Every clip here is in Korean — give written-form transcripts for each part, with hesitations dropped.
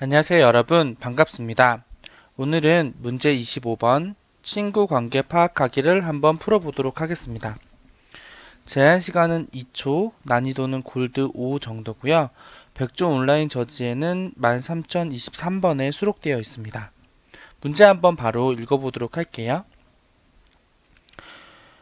안녕하세요 여러분, 반갑습니다. 오늘은 문제 25번 친구 관계 파악하기를 한번 풀어보도록 하겠습니다. 제한 시간은 2초, 난이도는 골드 5 정도고요. 백조 온라인 저지에는 13023번에 수록되어 있습니다. 문제 한번 바로 읽어보도록 할게요.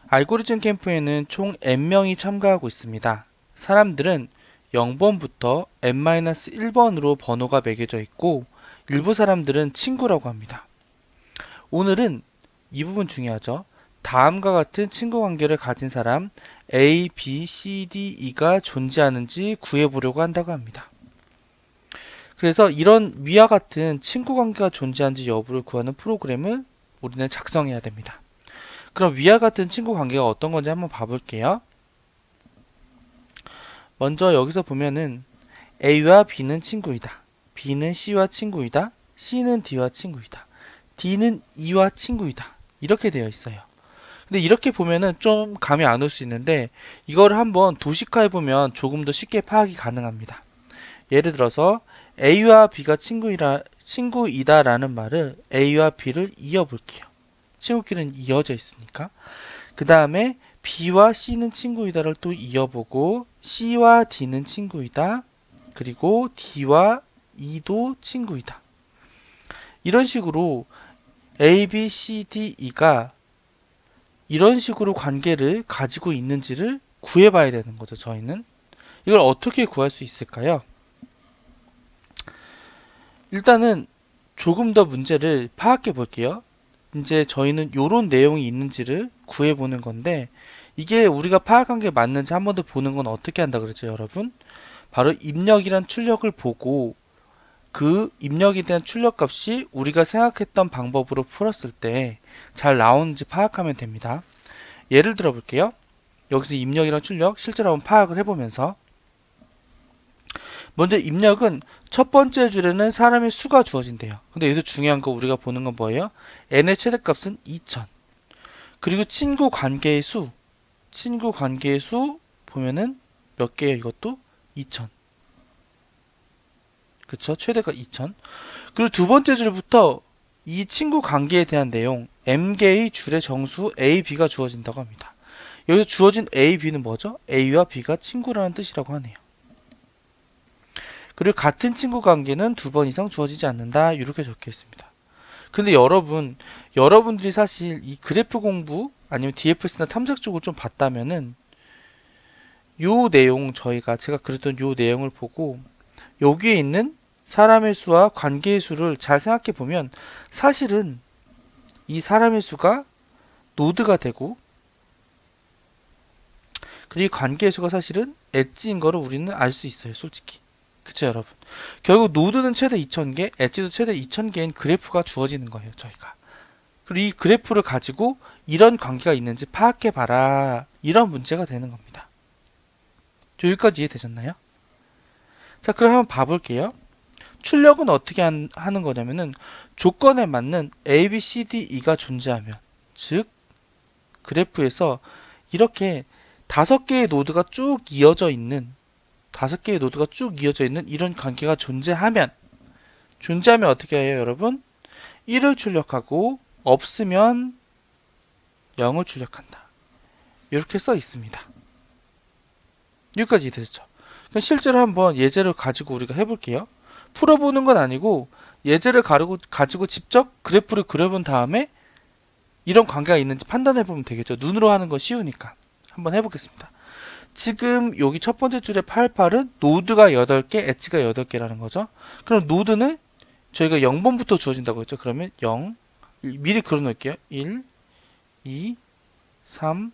알고리즘 캠프에는 총 N명이 참가하고 있습니다. 사람들은 0번부터 N-1번으로 번호가 매겨져 있고 일부 사람들은 친구라고 합니다. 오늘은 이 부분 중요하죠. 다음과 같은 친구 관계를 가진 사람 A, B, C, D, E가 존재하는지 구해보려고 한다고 합니다. 그래서 이런 위와 같은 친구 관계가 존재하는지 여부를 구하는 프로그램을 우리는 작성해야 됩니다. 그럼 위와 같은 친구 관계가 어떤 건지 한번 봐볼게요. 먼저 여기서 보면은 A와 B는 친구이다. B는 C와 친구이다. C는 D와 친구이다. D는 E와 친구이다. 이렇게 되어 있어요. 근데 이렇게 보면은 좀 감이 안 올 수 있는데 이걸 한번 도식화해 보면 조금 더 쉽게 파악이 가능합니다. 예를 들어서 A와 B가 친구이다라는 말을 A와 B를 이어볼게요. 친구끼리는 이어져 있으니까. 그 다음에 B와 C는 친구이다를 또 이어보고 C와 D는 친구이다. 그리고 D와 E도 친구이다. 이런 식으로 A, B, C, D, E가 이런 식으로 관계를 가지고 있는지를 구해봐야 되는 거죠, 저희는. 이걸 어떻게 구할 수 있을까요? 일단은 조금 더 문제를 파악해 볼게요. 이제 저희는 이런 내용이 있는지를 구해보는 건데 이게 우리가 파악한 게 맞는지 한 번 더 보는 건 어떻게 한다 그랬죠, 여러분? 바로 입력이란 출력을 보고 그 입력에 대한 출력값이 우리가 생각했던 방법으로 풀었을 때 잘 나오는지 파악하면 됩니다. 예를 들어 볼게요. 여기서 입력이랑 출력 실제로 한번 파악을 해보면서 먼저 입력은 첫 번째 줄에는 사람의 수가 주어진대요. 근데 여기서 중요한 거 우리가 보는 건 뭐예요? n의 최대값은 2000. 그리고 친구 관계의 수 보면은 몇 개예요? 이것도 2000. 그쵸? 최대가 2000. 그리고 두 번째 줄부터 이 친구 관계에 대한 내용 m개의 줄의 정수 a, b가 주어진다고 합니다. 여기서 주어진 a, b는 뭐죠? a와 b가 친구라는 뜻이라고 하네요. 그리고 같은 친구 관계는 두 번 이상 주어지지 않는다. 이렇게 적혀 있습니다. 근데 여러분들이 사실 이 그래프 공부 아니면 DFS나 탐색 쪽을 좀 봤다면은 요 내용 제가 그랬던 요 내용을 보고 여기에 있는 사람의 수와 관계의 수를 잘 생각해 보면 사실은 이 사람의 수가 노드가 되고 그리고 관계의 수가 사실은 엣지인 거를 우리는 알 수 있어요, 솔직히. 그쵸, 여러분? 결국 노드는 최대 2000개, 엣지도 최대 2000개인 그래프가 주어지는 거예요, 저희가. 그리고 이 그래프를 가지고 이런 관계가 있는지 파악해봐라. 이런 문제가 되는 겁니다. 여기까지 이해되셨나요? 자, 그럼 한번 봐볼게요. 출력은 어떻게 하는 거냐면은 조건에 맞는 A, B, C, D, E가 존재하면 즉 그래프에서 이렇게 5개의 노드가 쭉 이어져 있는 이런 관계가 존재하면 어떻게 해요, 여러분? 1을 출력하고 없으면 0을 출력한다. 이렇게 써 있습니다. 여기까지 되셨죠? 그럼 실제로 한번 예제를 가지고 우리가 해볼게요. 풀어보는 건 아니고 예제를 가지고 직접 그래프를 그려본 다음에 이런 관계가 있는지 판단해보면 되겠죠. 눈으로 하는 건 쉬우니까. 한번 해보겠습니다. 지금 여기 첫 번째 줄의 88은 노드가 8개, 엣지가 8개라는 거죠. 그럼 노드는 저희가 0번부터 주어진다고 했죠. 그러면 0, 미리 그려 놓을게요. 1, 2, 3,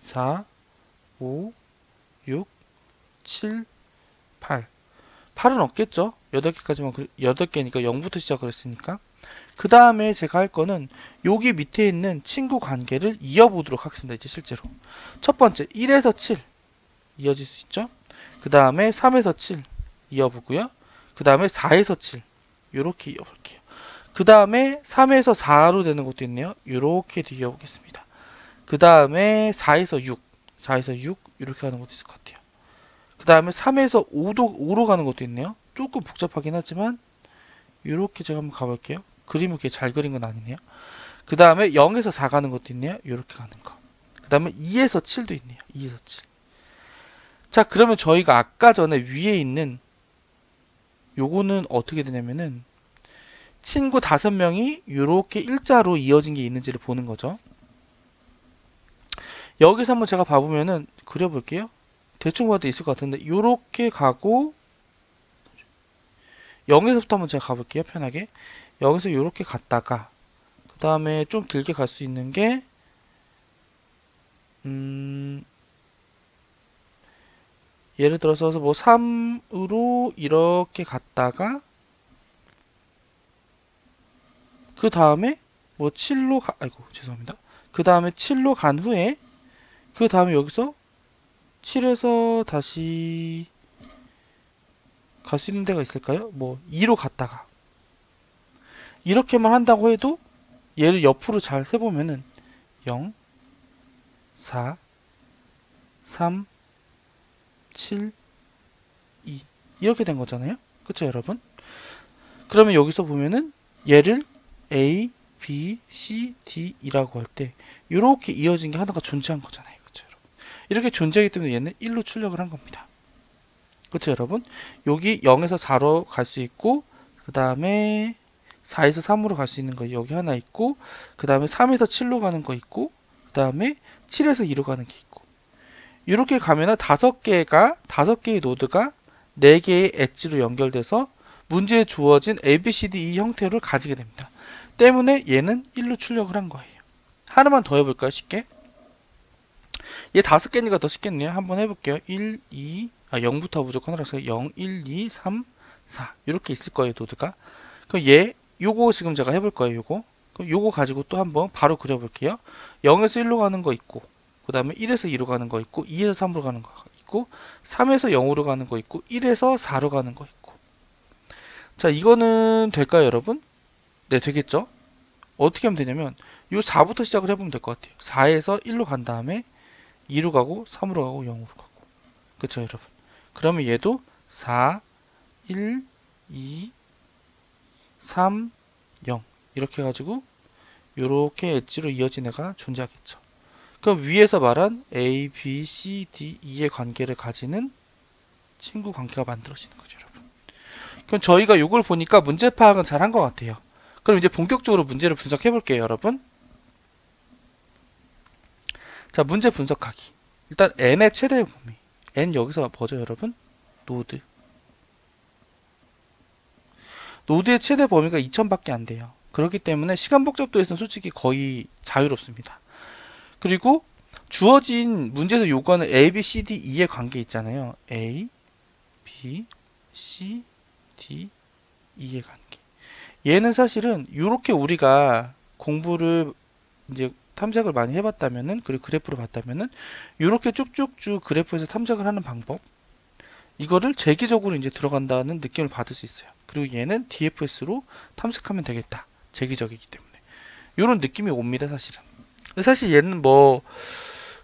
4, 5, 6, 7, 8. 8은 없겠죠? 8개까지만, 8개니까 0부터 시작을 했으니까. 그 다음에 제가 할 거는 여기 밑에 있는 친구 관계를 이어보도록 하겠습니다. 이제 실제로. 첫 번째, 1에서 7 이어질 수 있죠? 그 다음에 3에서 7 이어보고요. 그 다음에 4에서 7 이렇게 이어볼게요. 그 다음에 3에서 4로 되는 것도 있네요. 이렇게 이어보겠습니다. 그 다음에 4에서 6 이렇게 하는 것도 있을 것 같아요. 그 다음에 3에서 5로 가는 것도 있네요. 조금 복잡하긴 하지만 요렇게 제가 한번 가볼게요. 그림을 이렇게 잘 그린 건 아니네요. 그 다음에 0에서 4 가는 것도 있네요. 요렇게 가는 거. 그 다음에 2에서 7도 있네요. 2에서 7. 자, 그러면 저희가 아까 전에 위에 있는 요거는 어떻게 되냐면은 친구 5명이 요렇게 일자로 이어진 게 있는지를 보는 거죠. 여기서 한번 제가 봐보면은 그려볼게요. 대충 봐도 있을 것 같은데 요렇게 가고 0에서부터 한번 제가 가볼게요. 편하게. 여기서 요렇게 갔다가 그 다음에 좀 길게 갈 수 있는 게 예를 들어서 뭐 3으로 이렇게 갔다가 그 다음에 뭐 7로 아이고 죄송합니다. 그 다음에 7로 간 후에 그 다음에 여기서 7에서 다시 갈 수 있는 데가 있을까요? 뭐 2로 갔다가 이렇게만 한다고 해도 얘를 옆으로 잘 세보면은 0, 4, 3, 7, 2 이렇게 된 거잖아요. 그쵸 여러분? 그러면 여기서 보면은 얘를 A, B, C, D, E라고 할 때 이렇게 이어진 게 하나가 존재한 거잖아요. 그쵸 여러분? 이렇게 존재하기 때문에 얘는 1로 출력을 한 겁니다. 그쵸 여러분? 여기 0에서 4로 갈 수 있고 그 다음에 4에서 3으로 갈 수 있는 거 여기 하나 있고 그 다음에 3에서 7로 가는 거 있고 그 다음에 7에서 2로 가는 게 있고 이렇게 가면은 5개의 노드가 4개의 엣지로 연결돼서 문제에 주어진 ABCD 형태를 가지게 됩니다. 때문에 얘는 1로 출력을 한 거예요. 하나만 더 해볼까요? 쉽게? 얘 5개니까 더 쉽겠네요. 한번 해볼게요. 1, 2, 0부터 무조건 하라서 0, 1, 2, 3, 4 이렇게 있을 거예요. 노드가. 그럼 요거 지금 제가 해볼 거예요. 요거. 그럼 요거 가지고 또 한번 바로 그려볼게요. 0에서 1로 가는 거 있고 그 다음에 1에서 2로 가는 거 있고 2에서 3으로 가는 거 있고 3에서 0으로 가는 거 있고 1에서 4로 가는 거 있고 자 이거는 될까요 여러분? 네 되겠죠? 어떻게 하면 되냐면 요 4부터 시작을 해보면 될 것 같아요. 4에서 1로 간 다음에 2로 가고 3으로 가고 0으로 가고 그쵸 여러분? 그러면 얘도 4, 1, 2, 3, 0 이렇게 해가지고 요렇게 엣지로 이어진 애가 존재하겠죠. 그럼 위에서 말한 A, B, C, D, E의 관계를 가지는 친구 관계가 만들어지는 거죠 여러분. 그럼 저희가 요걸 보니까 문제 파악은 잘 한 것 같아요. 그럼 이제 본격적으로 문제를 분석해 볼게요 여러분. 자 문제 분석하기. 일단 n의 최대 범위. n 여기서 뭐죠 여러분? 노드. 노드의 최대 범위가 2000밖에 안 돼요. 그렇기 때문에 시간 복잡도에서는 솔직히 거의 자유롭습니다. 그리고 주어진 문제에서 요구하는 A, B, C, D, E의 관계 있잖아요. A, B, C, D, E의 관계. 얘는 사실은 이렇게 우리가 공부를 이제 탐색을 많이 해봤다면은 그리고 그래프로 봤다면은 이렇게 쭉쭉쭉 그래프에서 탐색을 하는 방법 이거를 재기적으로 이제 들어간다는 느낌을 받을 수 있어요. 그리고 얘는 DFS로 탐색하면 되겠다. 재기적이기 때문에 이런 느낌이 옵니다 사실은. 사실 얘는 뭐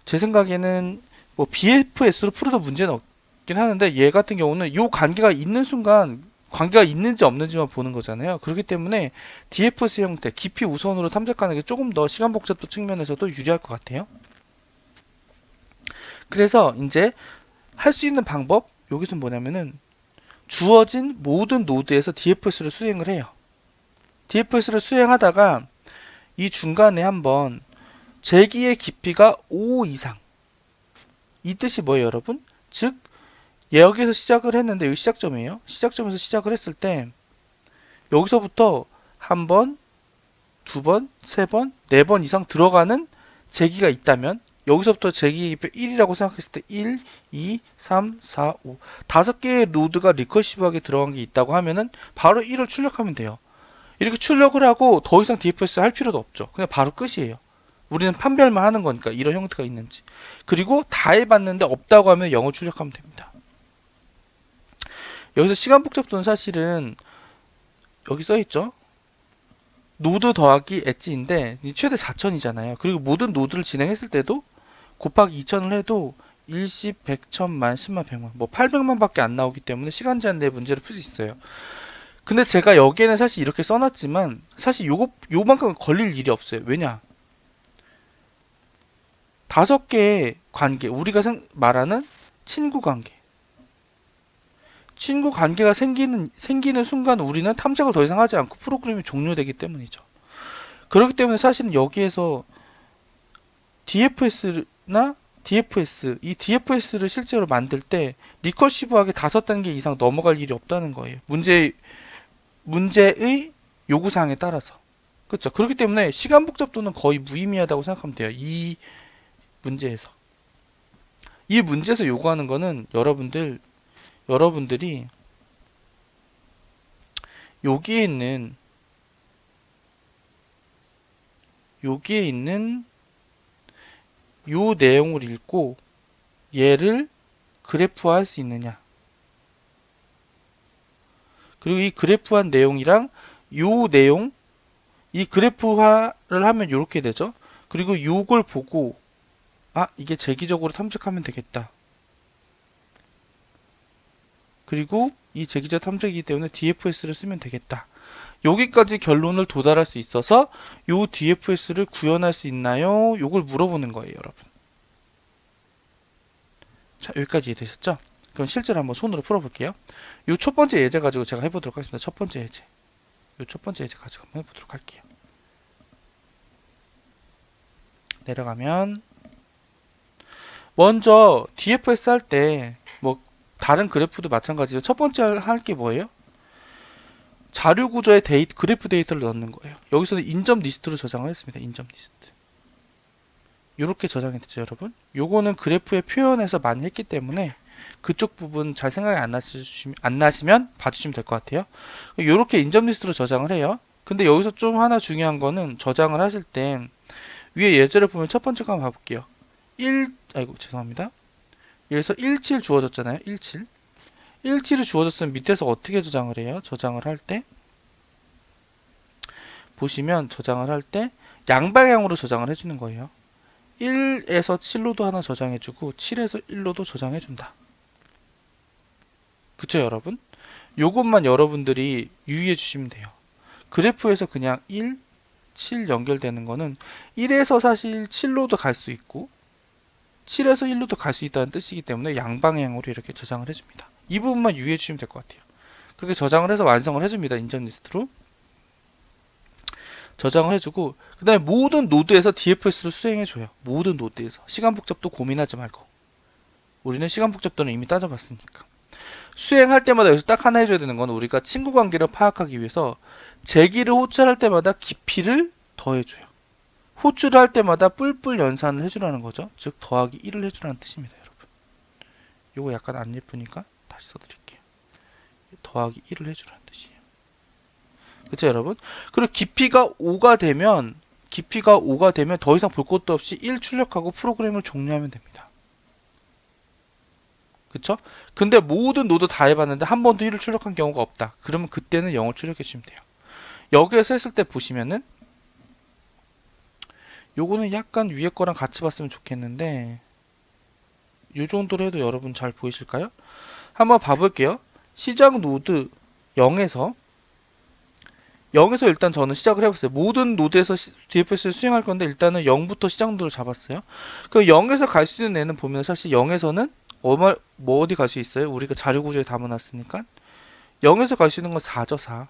제 생각에는 뭐 BFS로 풀어도 문제는 없긴 하는데 얘 같은 경우는 요 관계가 있는 순간 관계가 있는지 없는지만 보는 거잖아요. 그렇기 때문에 DFS 형태, 깊이 우선으로 탐색하는 게 조금 더 시간 복잡도 측면에서도 유리할 것 같아요. 그래서 이제 할 수 있는 방법 여기서 뭐냐면은 주어진 모든 노드에서 DFS를 수행을 해요. DFS를 수행하다가 이 중간에 한번 재기의 깊이가 5 이상 이 뜻이 뭐예요 여러분? 즉 여기서 시작을 했는데 여기 시작점이에요. 시작점에서 시작을 했을 때 여기서부터 한 번, 두 번, 세 번, 네 번 이상 들어가는 재기가 있다면 여기서부터 재기 깊이 1이라고 생각했을 때 1, 2, 3, 4, 5 5개의 노드가 리커시브하게 들어간 게 있다고 하면은 바로 1을 출력하면 돼요. 이렇게 출력을 하고 더 이상 DFS 할 필요도 없죠. 그냥 바로 끝이에요. 우리는 판별만 하는 거니까 이런 형태가 있는지. 그리고 다 해봤는데 없다고 하면 0을 출력하면 됩니다. 여기서 시간 복잡도는 사실은 여기 써있죠. 노드 더하기 엣지인데 최대 4000이잖아요. 그리고 모든 노드를 진행했을 때도 곱하기 2000을 해도 1, 10, 100, 1000만, 10만, 100만 뭐 800만 밖에 안 나오기 때문에 시간 제한 내 문제를 풀 수 있어요. 근데 제가 여기에는 사실 이렇게 써놨지만 사실 요만큼 걸릴 일이 없어요. 왜냐? 5개의 관계, 우리가 말하는 친구 관계. 친구 관계가 생기는 순간 우리는 탐색을 더 이상 하지 않고 프로그램이 종료되기 때문이죠. 그렇기 때문에 사실은 여기에서 DFS나 DFS, 이 DFS를 실제로 만들 때 리커시브하게 5단계 이상 넘어갈 일이 없다는 거예요. 문제의 요구사항에 따라서. 그렇죠. 그렇기 때문에 시간 복잡도는 거의 무의미하다고 생각하면 돼요. 이 문제에서. 이 문제에서 요구하는 거는 여러분들이 여기에 있는 요 내용을 읽고 얘를 그래프화할 수 있느냐. 그리고 이 그래프한 내용이랑 요 내용, 이 그래프화를 하면 이렇게 되죠. 그리고 요걸 보고 이게 재기적으로 탐색하면 되겠다. 그리고 이 재기적 탐색이기 때문에 DFS를 쓰면 되겠다. 여기까지 결론을 도달할 수 있어서 요 DFS를 구현할 수 있나요? 요걸 물어보는 거예요, 여러분. 자, 여기까지 이해되셨죠? 그럼 실제로 한번 손으로 풀어볼게요. 요 첫 번째 예제 가지고 제가 해보도록 하겠습니다. 첫 번째 예제. 요 첫 번째 예제 가지고 한번 해보도록 할게요. 내려가면 먼저 DFS 할 때 뭐 다른 그래프도 마찬가지로 첫 번째 할 게 뭐예요? 자료 구조에 그래프 데이터를 넣는 거예요. 여기서는 인점 리스트로 저장을 했습니다. 인점 리스트. 이렇게 저장이 됐죠, 여러분. 요거는 그래프에 표현해서 많이 했기 때문에 그쪽 부분 잘 생각이 안 나시면 봐주시면 될 것 같아요. 이렇게 인점 리스트로 저장을 해요. 근데 여기서 좀 하나 중요한 거는 저장을 하실 때 위에 예제를 보면 첫 번째 거 한번 봐볼게요. 죄송합니다. 여기서 17 주어졌잖아요. 17. 17이 주어졌으면 밑에서 어떻게 저장을 해요? 저장을 할 때 보시면 저장을 할 때 양방향으로 저장을 해주는 거예요. 1에서 7로도 하나 저장해주고 7에서 1로도 저장해준다. 그쵸, 여러분? 요것만 여러분들이 유의해 주시면 돼요. 그래프에서 그냥 1, 7 연결되는 거는 1에서 사실 7로도 갈 수 있고 7에서 1로도 갈 수 있다는 뜻이기 때문에 양방향으로 이렇게 저장을 해줍니다. 이 부분만 유의해 주시면 될 것 같아요. 그렇게 저장을 해서 완성을 해줍니다. 인정 리스트로. 저장을 해주고 그 다음에 모든 노드에서 DFS를 수행해줘요. 모든 노드에서. 시간 복잡도 고민하지 말고. 우리는 시간 복잡도는 이미 따져봤으니까. 수행할 때마다 여기서 딱 하나 해줘야 되는 건 우리가 친구 관계를 파악하기 위해서 재기를 호출할 때마다 깊이를 더해줘요. 호출을 할 때마다 뿔뿔 연산을 해주라는 거죠. 즉 더하기 1을 해주라는 뜻입니다, 여러분. 요거 약간 안 예쁘니까 다시 써드릴게요. 더하기 1을 해주라는 뜻이에요. 그쵸, 여러분? 그리고 깊이가 5가 되면 더 이상 볼 것도 없이 1 출력하고 프로그램을 종료하면 됩니다. 그쵸? 근데 모든 노드 다 해봤는데 한 번도 1을 출력한 경우가 없다. 그러면 그때는 0을 출력해 주시면 돼요. 여기에서 했을 때 보시면은 요거는 약간 위에 거랑 같이 봤으면 좋겠는데 요 정도로 해도 여러분 잘 보이실까요? 한번 봐볼게요. 시작 노드 0에서 일단 저는 시작을 해봤어요. 모든 노드에서 DFS를 수행할 건데 일단은 0부터 시작 노드를 잡았어요. 그럼 0에서 갈 수 있는 애는 보면 사실 0에서는 어디 갈 수 있어요? 우리가 자료 구조에 담아놨으니까 0에서 갈 수 있는 건 4죠. 4.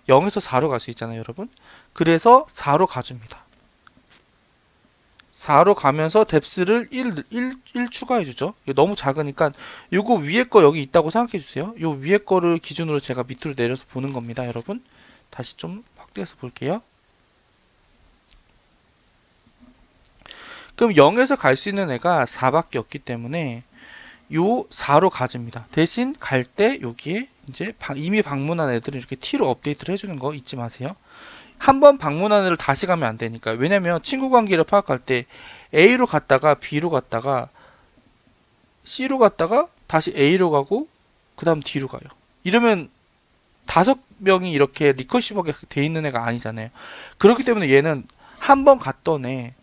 0에서 4로 갈 수 있잖아요, 여러분. 그래서 4로 가줍니다. 4로 가면서 뎁스를 1 추가해주죠. 너무 작으니까 요거 위에 거 여기 있다고 생각해주세요. 요 위에 거를 기준으로 제가 밑으로 내려서 보는 겁니다, 여러분. 다시 좀 확대해서 볼게요. 그럼 0에서 갈 수 있는 애가 4밖에 없기 때문에 요 4로 가줍니다. 대신 갈 때 여기에 이제 이미 방문한 애들은 이렇게 T로 업데이트를 해주는 거 잊지 마세요. 한번 방문한 애를 다시 가면 안 되니까. 왜냐면 친구 관계를 파악할 때 A로 갔다가 B로 갔다가 C로 갔다가 다시 A로 가고 그 다음 D로 가요. 이러면 5명이 이렇게 리커시브하게 돼 있는 애가 아니잖아요. 그렇기 때문에 얘는 한 번 갔던 애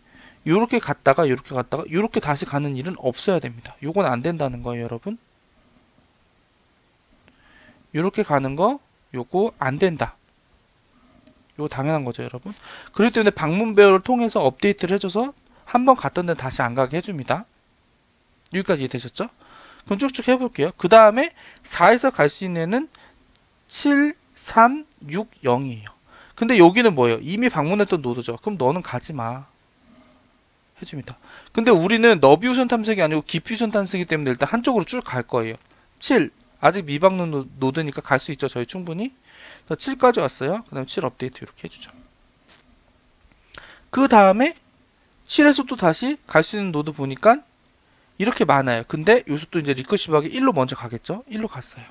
요렇게 갔다가 요렇게 다시 가는 일은 없어야 됩니다. 요건 안 된다는 거예요, 여러분. 요렇게 가는 거 요거 안 된다. 요거 당연한 거죠, 여러분. 그렇기 때문에 방문 배열을 통해서 업데이트를 해줘서 한번 갔던 데 다시 안 가게 해줍니다. 여기까지 이해되셨죠? 그럼 쭉쭉 해볼게요. 그 다음에 4에서 갈 수 있는 애는 7, 3, 6, 0이에요. 근데 여기는 뭐예요? 이미 방문했던 노드죠. 그럼 너는 가지 마. 해줍니다. 근데 우리는 너비우션 탐색이 아니고 기퓨전 탐색이기 때문에 일단 한쪽으로 쭉 갈 거예요. 7. 아직 미방문 노드니까 갈 수 있죠. 저희 충분히. 7까지 왔어요. 그 다음에 7 업데이트 이렇게 해주죠. 그 다음에 7에서 또 다시 갈 수 있는 노드 보니까 이렇게 많아요. 근데 여기서 또 이제 리커시브하게 1로 먼저 가겠죠? 1로 갔어요.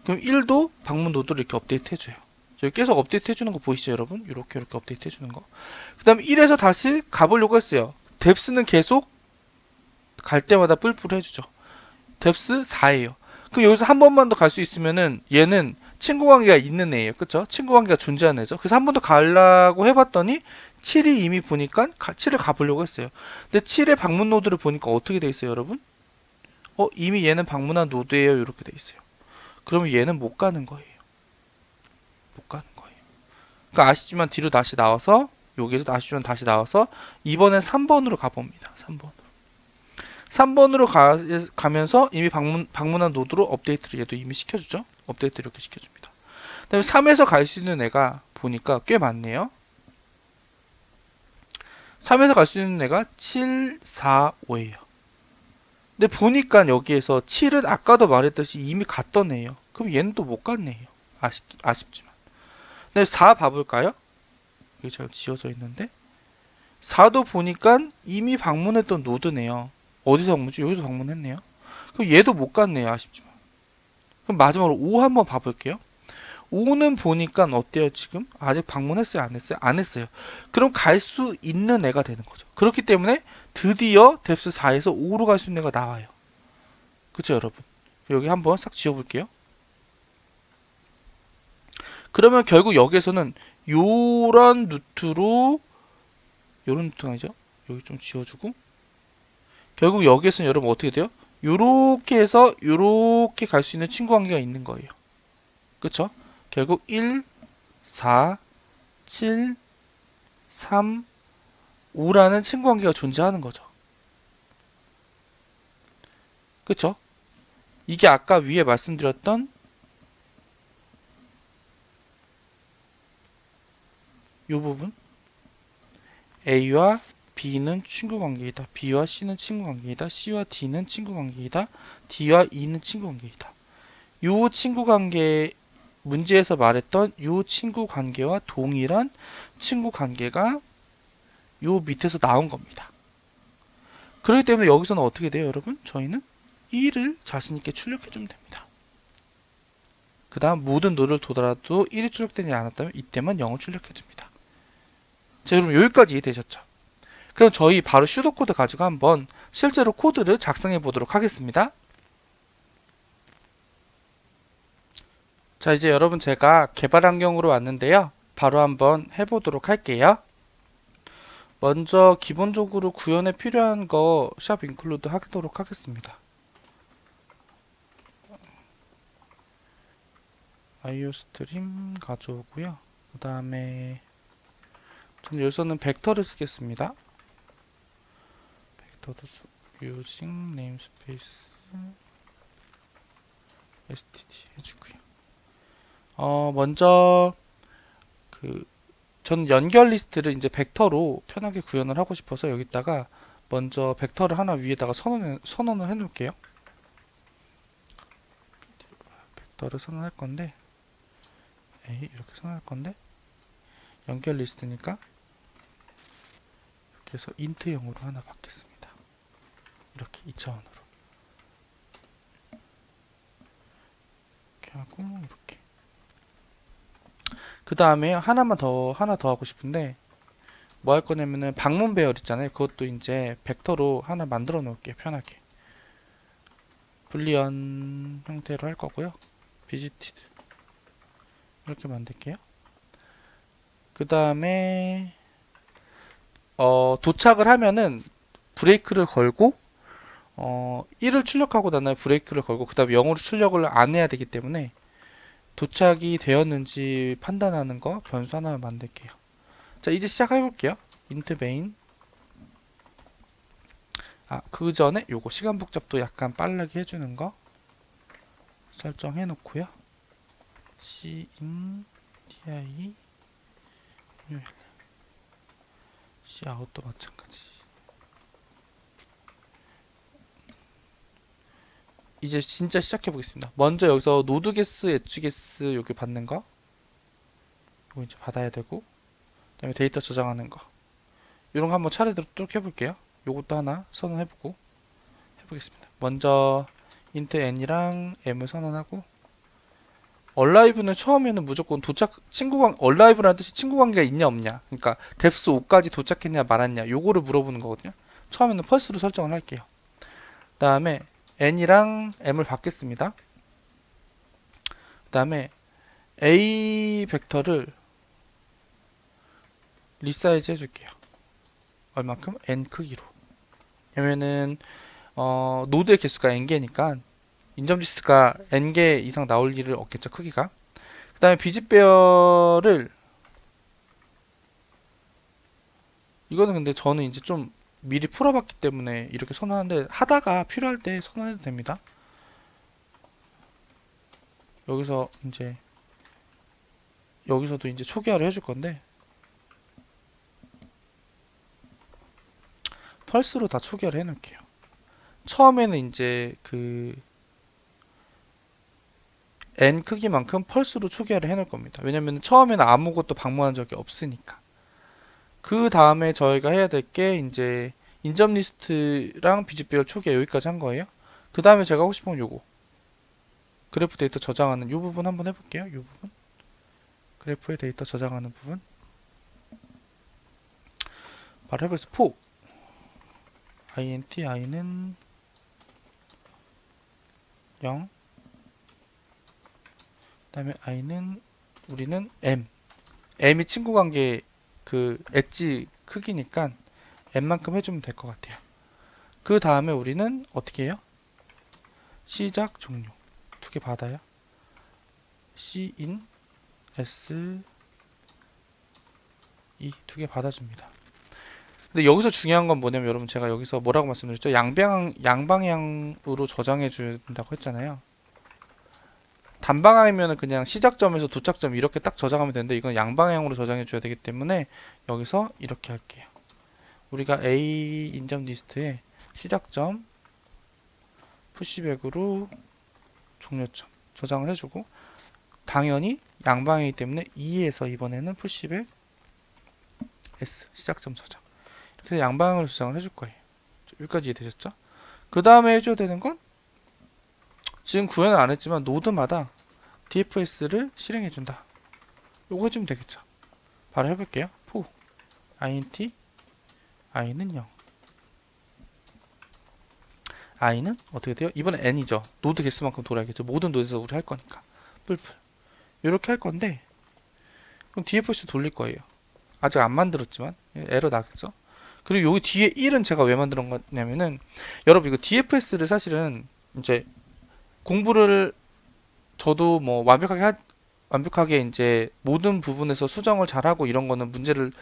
그럼 1도 방문 노드를 이렇게 업데이트 해줘요. 저기 계속 업데이트 해주는 거 보이시죠, 여러분? 이렇게 업데이트 해주는 거. 그 다음에 1에서 다시 가보려고 했어요. 뎁스는 계속 갈 때마다 뿔뿔 해주죠. 뎁스 4예요. 그럼 여기서 한 번만 더 갈 수 있으면은 얘는 친구 관계가 있는 애예요. 그쵸? 친구 관계가 존재하는 애죠. 그래서 한 번 더 가려고 해봤더니 7이 이미 보니까 7을 가보려고 했어요. 근데 7의 방문 노드를 보니까 어떻게 돼 있어요, 여러분? 이미 얘는 방문한 노드예요. 이렇게 돼 있어요. 그러면 얘는 못 가는 거예요. 못 가는 거예요. 그러니까 아시지만 뒤로 다시 나와서 여기에서 아시지만 다시 나와서 이번엔 3번으로 가봅니다. 3번으로 가면서 이미 방문한 노드로 업데이트를 얘도 이미 시켜주죠. 업데이트 이렇게 시켜줍니다. 그 다음에 3에서 갈 수 있는 애가 보니까 꽤 많네요. 3에서 갈 수 있는 애가 7, 4, 5예요. 근데 보니까 여기에서 7은 아까도 말했듯이 이미 갔던 애예요. 그럼 얘는 또 못 갔네 요. 아쉽지만. 근데 4 봐볼까요? 여기 잘 지어져 있는데 4도 보니까 이미 방문했던 노드네요. 어디서 방문했지? 여기서 방문했네요. 그럼 얘도 못 갔네요. 아쉽지만. 그럼 마지막으로 5 한번 봐볼게요. 5는 보니까 어때요? 지금 아직 방문했어요? 안 했어요? 안 했어요. 그럼 갈 수 있는 애가 되는 거죠. 그렇기 때문에 드디어 뎁스 4에서 5로 갈 수 있는 애가 나와요. 그쵸, 여러분? 여기 한번 싹 지워볼게요. 그러면 결국 여기에서는 요런 루트로 요런 루트가 아니죠? 여기 좀 지워주고 결국 여기에서는 여러분 어떻게 돼요? 요렇게 해서 요렇게 갈 수 있는 친구 관계가 있는 거예요. 그쵸? 결국 1, 4, 7, 3, 5라는 친구 관계가 존재하는 거죠. 그쵸? 이게 아까 위에 말씀드렸던 이 부분 A와 B는 친구 관계이다. B와 C는 친구 관계이다. C와 D는 친구 관계이다. D와 E는 친구 관계이다. 이 친구 관계 문제에서 말했던 이 친구 관계와 동일한 친구 관계가 요 밑에서 나온 겁니다. 그렇기 때문에 여기서는 어떻게 돼요, 여러분? 저희는 1을 자신있게 출력해주면 됩니다. 그 다음 모든 노를 도달아도 1이 출력되지 않았다면 이때만 0을 출력해줍니다. 자, 여러분 여기까지 이해되셨죠? 그럼 저희 바로 슈도 코드 가지고 한번 실제로 코드를 작성해 보도록 하겠습니다. 자, 이제 여러분 제가 개발 환경으로 왔는데요. 바로 한번 해보도록 할게요. 먼저 기본적으로 구현에 필요한 거 샵 인클루드 하도록 하겠습니다. 아이오스트림 가져오고요. 그 다음에 저는 여기서는 벡터를 쓰겠습니다. 벡터도 using namespace std 해주고요. 먼저 전 연결 리스트를 이제 벡터로 편하게 구현을 하고 싶어서 여기다가 먼저 벡터를 하나 위에다가 선언을 해 놓을게요. 벡터를 선언할 건데 이렇게 선언할 건데 연결 리스트니까 이렇게 해서 int형으로 하나 받겠습니다. 이렇게 2차원으로 이렇게 하고 이렇게 그 다음에 하나 더 하고 싶은데 뭐 할 거냐면은 방문 배열 있잖아요. 그것도 이제 벡터로 하나 만들어 놓을게요. 편하게 불리언 형태로 할 거고요. visited 이렇게 만들게요. 그 다음에 도착을 하면은 브레이크를 걸고 1을 출력하고 나면 브레이크를 걸고 그 다음에 0으로 출력을 안 해야 되기 때문에 도착이 되었는지 판단하는 거 변수 하나 만들게요. 자, 이제 시작해 볼게요. int main. 그 전에 요거 시간 복잡도 약간 빠르게 해주는 거 설정해 놓고요. cin ti cout도 마찬가지. 이제 진짜 시작해 보겠습니다. 먼저 여기서 노드 게스, 엣지 게스 여기 받는 거 이거 이제 받아야 되고, 그다음에 데이터 저장하는 거 이런 거 한번 차례대로 쭉 해볼게요. 요것도 하나 선언해보고 해보겠습니다. 먼저 int n이랑 m을 선언하고, 얼라이브는 처음에는 무조건 도착 얼라이브라는 뜻이 친구 관계가 있냐 없냐, 그러니까 depth 5까지 도착했냐 말았냐 요거를 물어보는 거거든요. 처음에는 펄스로 설정을 할게요. 그 다음에 n이랑 m을 받겠습니다. 그 다음에 a 벡터를 리사이즈 해줄게요. 얼만큼? n 크기로. 왜냐면은 노드의 개수가 n개니까 인점 리스트가 n개 이상 나올 일은 없겠죠, 크기가. 그 다음에 비즈베어를, 이거는 근데 저는 이제 좀 미리 풀어봤기 때문에 이렇게 선언하는데, 하다가 필요할 때 선언해도 됩니다. 여기서 이제 여기서도 이제 초기화를 해줄 건데, 펄스로 다 초기화를 해놓을게요. 처음에는 이제 그 n 크기만큼 펄스로 초기화를 해놓을 겁니다. 왜냐면 처음에는 아무것도 방문한 적이 없으니까. 그 다음에 저희가 해야 될 게 이제 인점 리스트랑 비즈배열 초기화 여기까지 한 거예요. 그 다음에 제가 하고 싶은 건 요거, 그래프 데이터 저장하는 요 부분 한번 해볼게요. 요 부분, 그래프의 데이터 저장하는 부분 바로 해보겠습니다. 포 int i는 0, 그 다음에 i는 우리는 m이 친구 관계 그 엣지 크기니까 m만큼 해주면 될 것 같아요. 그 다음에 우리는 어떻게 해요? 시작 종료 두 개 받아요. cin s e 두 개 받아줍니다. 근데 여기서 중요한 건 뭐냐면, 여러분 제가 여기서 뭐라고 말씀드렸죠? 양방향으로 저장해 준다고 했잖아요. 단방향이면 그냥 시작점에서 도착점 이렇게 딱 저장하면 되는데, 이건 양방향으로 저장해 줘야 되기 때문에 여기서 이렇게 할게요. 우리가 A 인점 리스트에 시작점 푸시백으로 종료점 저장을 해주고, 당연히 양방향이기 때문에 2에서 이번에는 푸시백 S 시작점 저장, 이렇게 양방향으로 저장을 해줄 거예요. 여기까지 이해되셨죠? 그 다음에 해줘야 되는 건, 지금 구현을 안 했지만 노드마다 dfs를 실행해준다. 요거 해주면 되겠죠. 바로 해볼게요. 포 int i는 0, i는 어떻게 돼요? 이번엔 n이죠. 노드 개수만큼 돌아야겠죠. 모든 노드에서 우리 할 거니까 뿔뿔 이렇게 할 건데, 그럼 dfs 돌릴 거예요. 아직 안 만들었지만 에러 나겠죠. 그리고 여기 뒤에 1은 제가 왜 만든 거냐면은, 여러분 이거 dfs를 사실은 이제 공부를 저도 뭐 완벽하게 이제 모든 부분에서 수정을 잘하고 이런 거는 문제를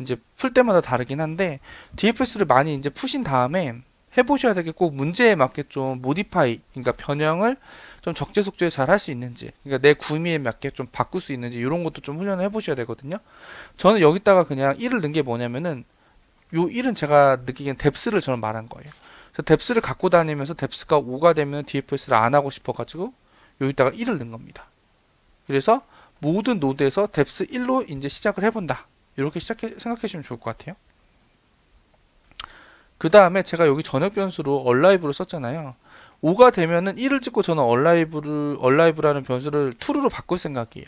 이제 풀 때마다 다르긴 한데, dfs를 많이 이제 푸신 다음에 해보셔야 되게, 꼭 문제에 맞게 좀 모디파이, 그러니까 변형을 좀 적재속도에 잘 할 수 있는지, 그러니까 내 구미에 맞게 좀 바꿀 수 있는지, 이런 것도 좀 훈련을 해보셔야 되거든요. 저는 여기다가 그냥 1을 넣은 게 뭐냐면은, 요 1은 제가 느끼기엔 뎁스를 저는 말한 거예요. 그래서 뎁스를 갖고 다니면서 뎁스가 5가 되면 dfs를 안 하고 싶어가지고 여기다가 1을 넣은 겁니다. 그래서 모든 노드에서 뎁스 1로 이제 시작을 해본다. 이렇게 생각해 주시면 좋을 것 같아요. 그 다음에 제가 여기 전역 변수로 얼라이브를 썼잖아요. 5가 되면은 1을 찍고 저는 얼라이브라는 변수를 true로 바꿀 생각이에요.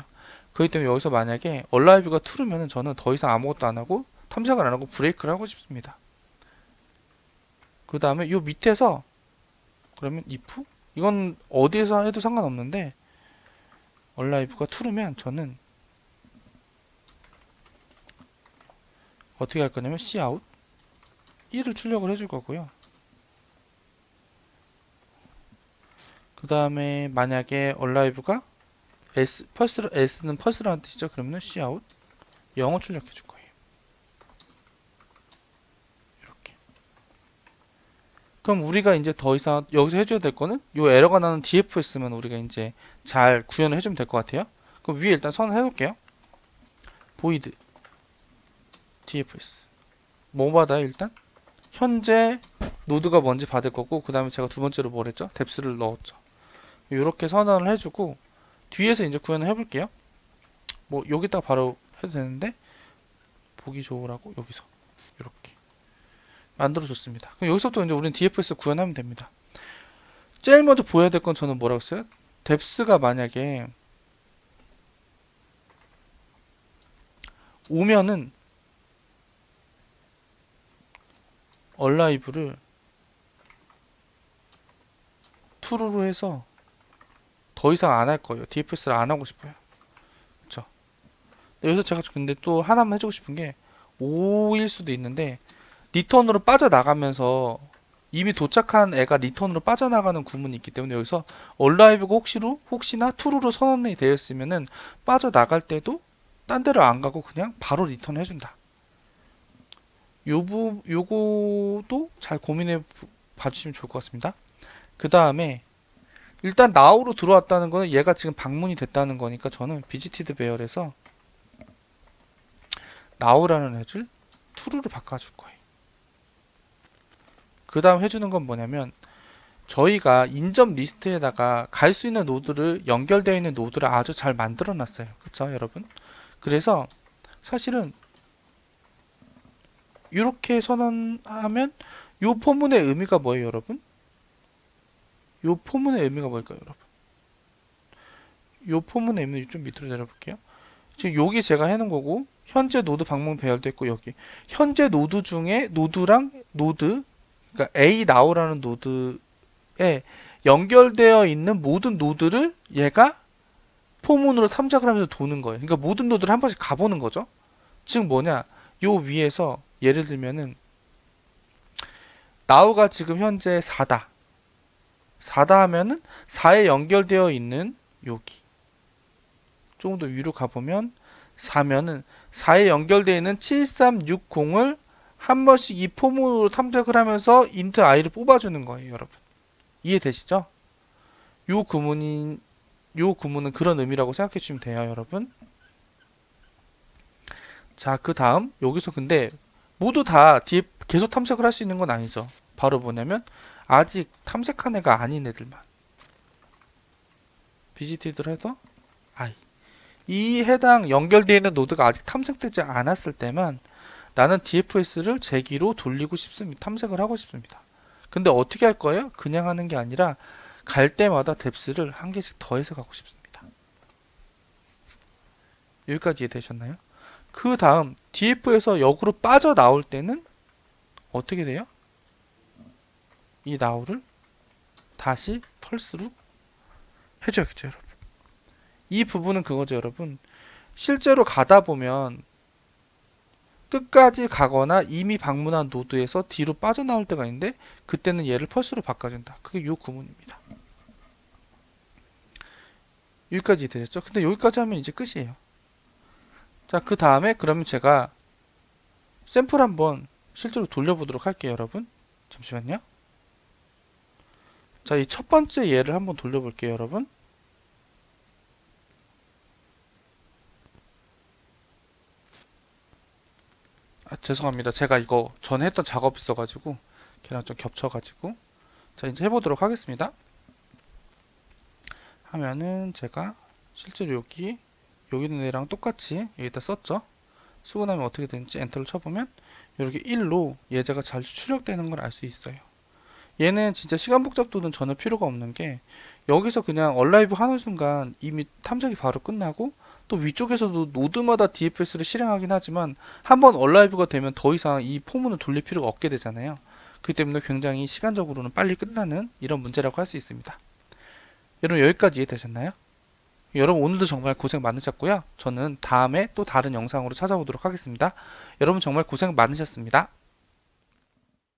그렇기 때문에 여기서 만약에 얼라이브가 true면은 저는 더 이상 아무것도 안 하고 탐색을 안 하고 브레이크를 하고 싶습니다. 그 다음에 요 밑에서 그러면 if, 이건 어디에서 해도 상관없는데, 얼라이브가 true면 저는 어떻게 할 거냐면 cout 1을 출력을 해줄 거고요. 그 다음에 만약에 얼라이브가 S는 펄스라는 뜻이죠. 그러면 cout 0을 출력해 줄 거예요. 이렇게. 그럼 우리가 이제 더 이상 여기서 해줘야 될 거는 요 에러가 나는 dfs만 우리가 이제 잘 구현을 해주면 될 것 같아요. 그럼 위에 일단 선을 해놓을게요. void dfs 뭐 받아요? 일단 현재 노드가 뭔지 받을 거고, 그 다음에 제가 두 번째로 뭘 했죠? deps를 넣었죠. 이렇게 선언을 해주고 뒤에서 이제 구현을 해볼게요. 뭐 여기다가 바로 해도 되는데 보기 좋으라고 여기서 이렇게 만들어줬습니다. 그럼 여기서부터 이제 우리는 dfs 구현하면 됩니다. 제일 먼저 보여야 될 건 저는 뭐라고 했어요? deps가 만약에 오면은 alive를 true로 해서 더 이상 안 할 거예요. dfs를 안 하고 싶어요. 그쵸? 여기서 제가 근데 또 하나만 해주고 싶은 게 5일 수도 있는데 리턴으로 빠져나가면서 이미 도착한 애가 리턴으로 빠져나가는 구문이 있기 때문에 여기서 alive가 혹시나 true로 선언이 되어 있으면은 빠져나갈 때도 딴 데로 안 가고 그냥 바로 리턴 해준다. 요거도 잘 고민해 봐주시면 좋을 것 같습니다. 그 다음에 일단 now로 들어왔다는 거는 얘가 지금 방문이 됐다는 거니까 저는 visited bear에서 now라는 애를 true로 바꿔줄 거예요. 그 다음 해주는 건 뭐냐면 저희가 인접 리스트에다가 갈 수 있는 노드를 연결되어 있는 노드를 아주 잘 만들어 놨어요. 그쵸 여러분? 그래서 사실은 이렇게 선언하면 요 포문의 의미가 뭐예요 여러분? 요 포문의 의미가 뭘까요 여러분? 요 포문의 의미 좀 밑으로 내려볼게요. 지금 여기 제가 해놓은 거고 현재 노드 방문 배열도 있고 여기 현재 노드 중에 노드랑 노드 그러니까 A now라는 노드에 연결되어 있는 모든 노드를 얘가 포문으로 탐색을 하면서 도는 거예요. 그러니까 모든 노드를 한 번씩 가보는 거죠. 즉 뭐냐 요 위에서 예를 들면은 now가 지금 현재 4다 4다 하면은 4에 연결되어 있는 여기 조금 더 위로 가보면 4면은 4에 연결되어 있는 7360을 한 번씩 이 포문으로 탐색을 하면서 int i를 뽑아주는 거예요 여러분. 이해되시죠? 요 구문은 그런 의미라고 생각해 주시면 돼요 여러분. 자, 그 다음 여기서 근데 모두 다 뒤에 계속 탐색을 할 수 있는 건 아니죠. 바로 뭐냐면 아직 탐색한 애가 아닌 애들만 visited를 해서 i 이 해당 연결되어 있는 노드가 아직 탐색되지 않았을 때만 나는 dfs를 제기로 돌리고 싶습니다. 탐색을 하고 싶습니다. 근데 어떻게 할 거예요? 그냥 하는 게 아니라 갈 때마다 deps를 한 개씩 더해서 가고 싶습니다. 여기까지 이해되셨나요? 그 다음 df에서 역으로 빠져나올 때는 어떻게 돼요? 이 now를 다시 펄스로 해줘야겠죠 여러분. 이 부분은 그거죠 여러분. 실제로 가다 보면 끝까지 가거나 이미 방문한 노드에서 뒤로 빠져나올 때가 있는데 그때는 얘를 펄스로 바꿔준다. 그게 요 구문입니다. 여기까지 되셨죠? 근데 여기까지 하면 이제 끝이에요. 자, 그 다음에 그러면 제가 샘플 한번 실제로 돌려보도록 할게요 여러분. 잠시만요. 자, 이 첫 번째 예를 한번 돌려볼게요 여러분. 아, 죄송합니다. 제가 이거 전에 했던 작업이 있어가지고 걔랑 좀 겹쳐가지고 자 이제 해보도록 하겠습니다. 하면은 제가 실제로 여기 있는 애랑 똑같이 여기다 썼죠. 쓰고 나면 어떻게 되는지 엔터를 쳐보면 이렇게 1로 예제가 잘 출력되는 걸 알 수 있어요. 얘는 진짜 시간 복잡도는 전혀 필요가 없는 게 여기서 그냥 얼라이브 하는 순간 이미 탐색이 바로 끝나고 또 위쪽에서도 노드마다 dfs를 실행하긴 하지만 한번 얼라이브가 되면 더 이상 이 포문을 돌릴 필요가 없게 되잖아요. 그렇기 때문에 굉장히 시간적으로는 빨리 끝나는 이런 문제라고 할 수 있습니다. 여러분 여기까지 이해되셨나요? 여러분 오늘도 정말 고생 많으셨고요. 저는 다음에 또 다른 영상으로 찾아오도록 하겠습니다. 여러분 정말 고생 많으셨습니다.